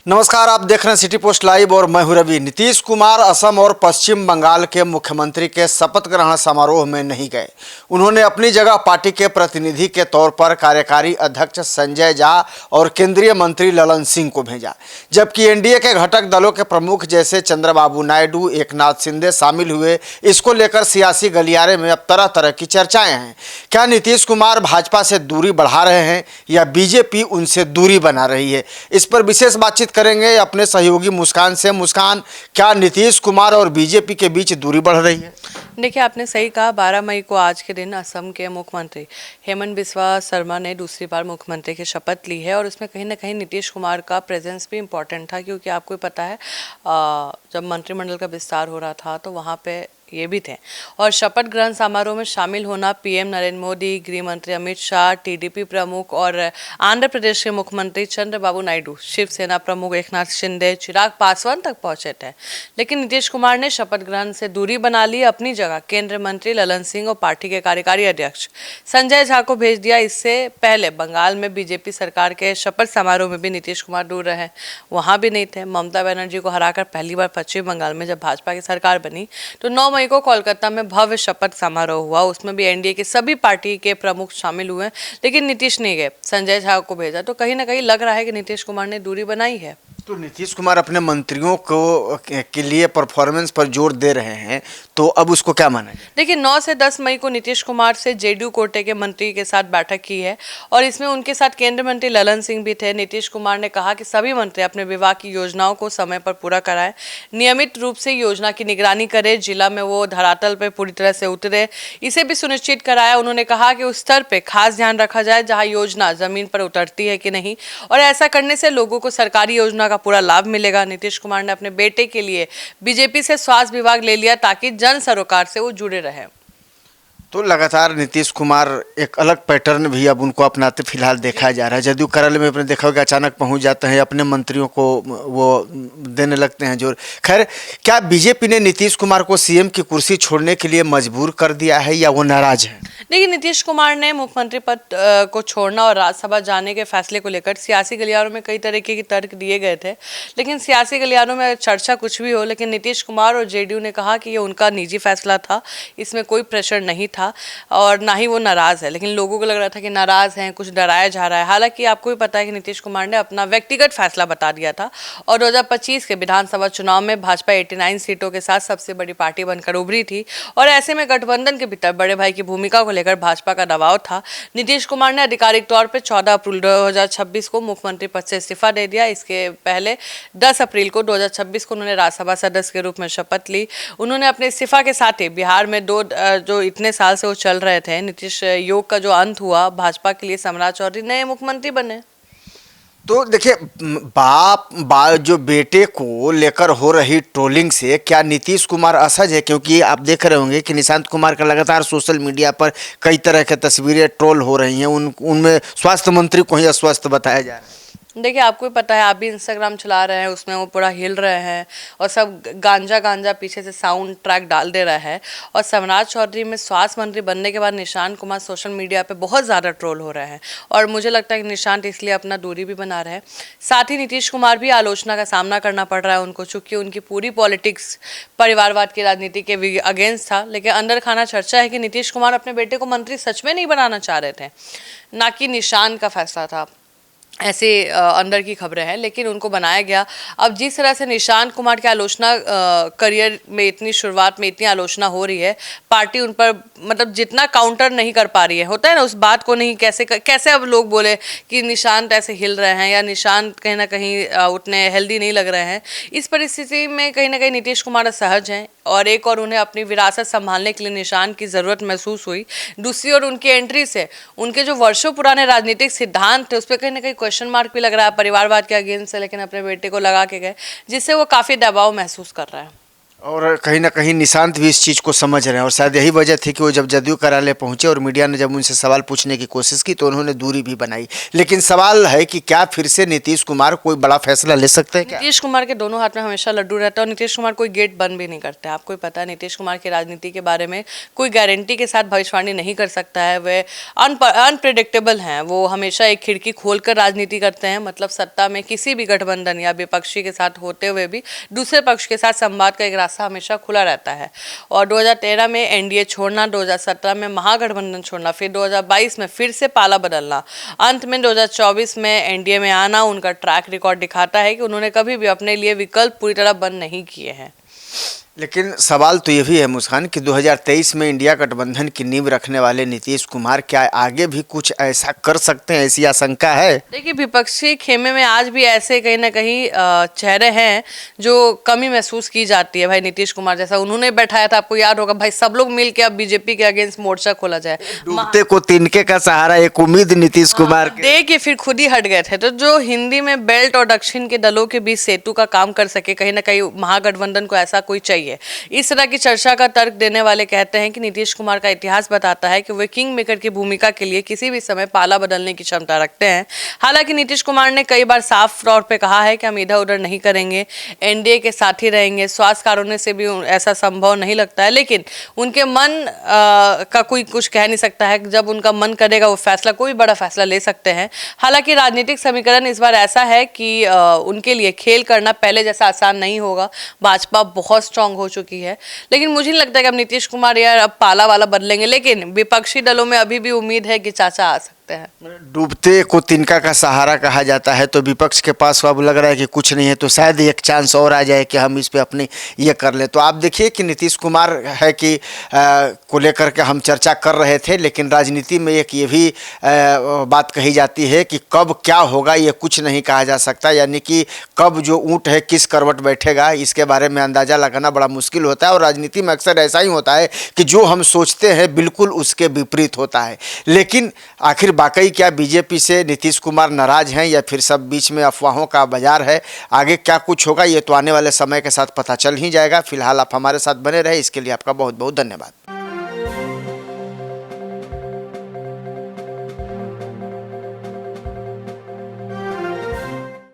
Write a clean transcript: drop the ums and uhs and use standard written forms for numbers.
नमस्कार, आप देख रहे हैं सिटी पोस्ट लाइव और मैं हूं रवि। नीतीश कुमार असम और पश्चिम बंगाल के मुख्यमंत्री के शपथ ग्रहण समारोह में नहीं गए। उन्होंने अपनी जगह पार्टी के प्रतिनिधि के तौर पर कार्यकारी अध्यक्ष संजय झा और केंद्रीय मंत्री ललन सिंह को भेजा, जबकि एनडीए के घटक दलों के प्रमुख जैसे चंद्रबाबू नायडू, एकनाथ शिंदे शामिल हुए। इसको लेकर सियासी गलियारे में अब तरह तरह की चर्चाएं हैं। क्या नीतीश कुमार भाजपा से दूरी बढ़ा रहे हैं या बीजेपी उनसे दूरी बना रही है? इस पर विशेष बातचीत करेंगे अपने सहयोगी मुस्कान से। मुस्कान, क्या नीतीश कुमार और बीजेपी के बीच दूरी बढ़ रही है? देखिए, आपने सही कहा। 12 मई को आज के दिन असम के मुख्यमंत्री हेमंत बिस्वा शर्मा ने दूसरी बार मुख्यमंत्री की शपथ ली है और उसमें कहीं ना कहीं नीतीश कुमार का प्रेजेंस भी इम्पोर्टेंट था, क्योंकि आपको पता है जब मंत्रिमंडल का विस्तार हो रहा था तो वहाँ पे ये भी थे। और शपथ ग्रहण समारोह में शामिल होना पीएम नरेंद्र मोदी, गृह मंत्री अमित शाह, टीडीपी प्रमुख और आंध्र प्रदेश के मुख्यमंत्री चंद्रबाबू नायडू, शिवसेना प्रमुख एकनाथ शिंदे, चिराग पासवान तक पहुंचे थे। लेकिन नीतीश कुमार ने शपथ ग्रहण से दूरी बना ली। अपनी जगह केंद्रीय मंत्री ललन सिंह और पार्टी के कार्यकारी अध्यक्ष संजय झा को भेज दिया। इससे पहले बंगाल में बीजेपी सरकार के शपथ समारोह में भी नीतीश कुमार दूर रहे, वहां भी नहीं थे। ममता बनर्जी को हराकर पहली बार पश्चिम बंगाल में जब भाजपा की सरकार बनी तो 9 मई को कोलकाता में भव्य शपथ समारोह हुआ। उसमें भी एनडीए के सभी पार्टी के प्रमुख शामिल हुए, लेकिन नीतीश नहीं गए, संजय झा को भेजा। तो कहीं ना कहीं लग रहा है कि नीतीश कुमार ने दूरी बनाई है। तो नीतीश कुमार अपने मंत्रियों को के लिए परफॉर्मेंस पर जोर दे रहे हैं, तो अब उसको क्या माना है? देखिए, 9 से 10 मई को नीतीश कुमार से जेडीयू कोटे के मंत्री के साथ बैठक की है और इसमें उनके साथ केंद्रीय मंत्री ललन सिंह भी थे। नीतीश कुमार ने कहा कि सभी मंत्री अपने विभाग की योजनाओं को समय पर पूरा कराएं, नियमित रूप से योजना की निगरानी करें, जिला में वो धरातल पर पूरी तरह से उतरे, इसे भी सुनिश्चित कराया। उन्होंने कहा कि उस स्तर पर खास ध्यान रखा जाए जहाँ योजना जमीन पर उतरती है कि नहीं, और ऐसा करने से लोगों को सरकारी योजना का पूरा लाभ मिलेगा। नीतीश कुमार ने अपने बेटे के लिए बीजेपी से स्वास्थ्य विभाग ले लिया ताकि जन सरोकार से वो जुड़े रहे। तो लगातार नीतीश कुमार एक अलग पैटर्न भी अब उनको अपनाते फिलहाल देखा जा रहा है। जदयू करल में अपने देखा होगा, अचानक पहुंच जाते हैं, अपने मंत्रियों को वो देने लगते हैं जोर। खैर, क्या बीजेपी ने नीतीश कुमार को सीएम की कुर्सी छोड़ने के लिए मजबूर कर दिया है या वो नाराज है? देखिए, नीतीश कुमार ने मुख्यमंत्री पद को छोड़ना और राज्यसभा जाने के फैसले को लेकर सियासी गलियारों में कई तरीके के तर्क दिए गए थे। लेकिन सियासी गलियारों में चर्चा कुछ भी हो, लेकिन नीतीश कुमार और जेडीयू ने कहा कि ये उनका निजी फैसला था, इसमें कोई प्रेशर नहीं था और ना ही वो नाराज है। लेकिन लोगों को लग रहा था कि नाराज हैं, कुछ डराया जा रहा है। हालांकि आपको भी पता है कि नीतीश कुमार ने अपना व्यक्तिगत फैसला बता दिया था और 2025 के विधानसभा चुनाव में भाजपा 89 सीटों के साथ सबसे बड़ी पार्टी बनकर उभरी थी और ऐसे में गठबंधन के भीतर बड़े भाई की भूमिका को लेकर भाजपा का दबाव था। नीतीश कुमार ने आधिकारिक तौर पर 14 अप्रैल 2026 को मुख्यमंत्री पद से इस्तीफा दे दिया। इसके पहले 10 अप्रैल को 2026 को उन्होंने राज्यसभा सदस्य के रूप में शपथ ली। उन्होंने अपने इस्तीफा के साथ ही बिहार में जो इतने साल से वो चल रहे थे नीतीश योग का जो अंत हुआ, भाजपा के लिए सम्राट चौधरी नए मुख्यमंत्री बने। तो देखिए, जो बेटे को लेकर हो रही ट्रोलिंग से क्या नीतीश कुमार असहज है? क्योंकि आप देख रहे होंगे कि निशांत कुमार का लगातार सोशल मीडिया पर कई तरह की तस्वीरें ट्रोल हो रही हैं। उनमें स्वास्थ्य मंत्री को ही अस्वस्थ बताया जा रहा है। देखिए, आपको भी पता है, आप भी इंस्टाग्राम चला रहे हैं, उसमें वो पूरा हिल रहे हैं और सब गांजा पीछे से साउंड ट्रैक डाल दे रहा है। और सम्राट चौधरी में स्वास्थ्य मंत्री बनने के बाद निशांत कुमार सोशल मीडिया पे बहुत ज़्यादा ट्रोल हो रहे हैं और मुझे लगता है कि निशांत इसलिए अपना दूरी भी बना रहे हैं। साथ ही नीतीश कुमार भी आलोचना का सामना करना पड़ रहा है उनको, चूँकि उनकी पूरी पॉलिटिक्स परिवारवाद की राजनीति के अगेंस्ट था। लेकिन अंदर खाना चर्चा है कि नीतीश कुमार अपने बेटे को मंत्री सच में नहीं बनाना चाह रहे थे, ना कि निशांत का फैसला था। ऐसे अंदर की खबरें हैं, लेकिन उनको बनाया गया। अब जिस तरह से निशांत कुमार की आलोचना करियर में इतनी शुरुआत में इतनी आलोचना हो रही है, पार्टी उन पर मतलब जितना काउंटर नहीं कर पा रही है, होता है ना, उस बात को नहीं कैसे अब लोग बोले कि निशांत ऐसे हिल रहे हैं या निशांत कहीं ना कहीं उतने हेल्दी नहीं लग रहे हैं। इस परिस्थिति में कहीं ना कहीं नीतीश कुमार असहज हैं और एक और उन्हें अपनी विरासत संभालने के लिए निशांत की ज़रूरत महसूस हुई। दूसरी ओर उनकी एंट्री से उनके जो वर्षों पुराने राजनीतिक सिद्धांत थे उस पर कहीं ना कहीं क्वेश्चन मार्क भी लग रहा है परिवारवाद के अगेंस्ट से, लेकिन अपने बेटे को लगा के गए, जिससे वो काफ़ी दबाव महसूस कर रहा है। और कहीं ना कहीं निशांत भी इस चीज़ को समझ रहे हैं और शायद यही वजह थी कि वो जब जदयू कार्यालय पहुंचे और मीडिया ने जब उनसे सवाल पूछने की कोशिश की तो उन्होंने दूरी भी बनाई। लेकिन सवाल है कि क्या फिर से नीतीश कुमार कोई बड़ा फैसला ले सकते हैं क्या? नीतीश कुमार के दोनों हाथ में हमेशा लड्डू रहता है और नीतीश कुमार कोई गेट बंद भी नहीं करते। आपको ही पता है नीतीश कुमार की राजनीति के बारे में कोई गारंटी के साथ भविष्यवाणी नहीं कर सकता है। वे अनप्रिडिक्टेबल हैं। वो हमेशा एक खिड़की खोलकर राजनीति करते हैं। मतलब सत्ता में किसी भी गठबंधन या विपक्षी के साथ होते हुए भी दूसरे पक्ष के साथ संवाद का एक रास्ता हमेशा खुला रहता है। और 2013 में एनडीए छोड़ना, 2017 में महागठबंधन छोड़ना, फिर 2022 में फिर से पाला बदलना, अंत में 2024 में एनडीए में आना, उनका ट्रैक रिकॉर्ड दिखाता है कि उन्होंने कभी भी अपने लिए विकल्प पूरी तरह बंद नहीं किए हैं। लेकिन सवाल तो ये भी है मुस्कान कि 2023 में इंडिया गठबंधन की नींव रखने वाले नीतीश कुमार क्या आगे भी कुछ ऐसा कर सकते हैं, ऐसी आशंका है? देखिए, विपक्षी खेमे में आज भी ऐसे कहीं ना कहीं चेहरे हैं जो कमी महसूस की जाती है। भाई नीतीश कुमार जैसा उन्होंने बैठाया था, आपको याद होगा, भाई सब लोग मिल के अब बीजेपी के अगेंस्ट मोर्चा खोला जाए। डूबते को तिनके का सहारा, एक उम्मीद नीतीश कुमार के दे के फिर खुद ही हट गए थे। तो जो हिंदी में बेल्ट और दक्षिण के दलों के बीच सेतु का काम कर सके, कहीं ना कहीं महागठबंधन को ऐसा कोई चाहिए। इस तरह की चर्चा का तर्क देने वाले कहते हैं कि नीतीश कुमार का इतिहास बताता है कि वे किंग मेकर की भूमिका के लिए किसी भी समय पाला बदलने की क्षमता रखते हैं। हालांकि नीतीश कुमार ने कई बार साफ तौर पे कहा है कि हम इधर उधर नहीं करेंगे, एनडीए के साथ ही रहेंगे। स्वास्थ्य कारणों से भी ऐसा संभव नहीं लगता है, लेकिन उनके मन का कोई कुछ कह नहीं सकता है। जब उनका मन करेगा वो फैसला, कोई बड़ा फैसला ले सकते हैं। हालांकि राजनीतिक समीकरण इस बार ऐसा है कि उनके लिए खेल करना पहले जैसा आसान नहीं होगा। भाजपा बहुत स्ट्रांग हो चुकी है, लेकिन मुझे नहीं लगता कि अब नीतीश कुमार यार अब पाला वाला बदलेंगे। लेकिन विपक्षी दलों में अभी भी उम्मीद है कि चाचा आ सकते हैं। डूबते को तिनका का सहारा कहा जाता है, तो विपक्ष के पास अब लग रहा है कि कुछ नहीं है, तो शायद एक चांस और आ जाए कि हम इस पे अपनी ये कर लें। तो आप देखिए कि नीतीश कुमार है कि को लेकर के हम चर्चा कर रहे थे, लेकिन राजनीति में एक ये भी बात कही जाती है कि कब क्या होगा ये कुछ नहीं कहा जा सकता। यानी कि कब जो ऊँट है किस करवट बैठेगा, इसके बारे में अंदाज़ा लगाना बड़ा मुश्किल होता है। और राजनीति में अक्सर ऐसा ही होता है कि जो हम सोचते हैं बिल्कुल उसके विपरीत होता है। लेकिन आखिर वाकई क्या बीजेपी से नीतीश कुमार नाराज हैं या फिर सब बीच में अफवाहों का बाजार है? आगे क्या कुछ होगा ये तो आने वाले समय के साथ पता चल ही जाएगा। फिलहाल आप हमारे साथ बने रहे, इसके लिए आपका बहुत बहुत धन्यवाद।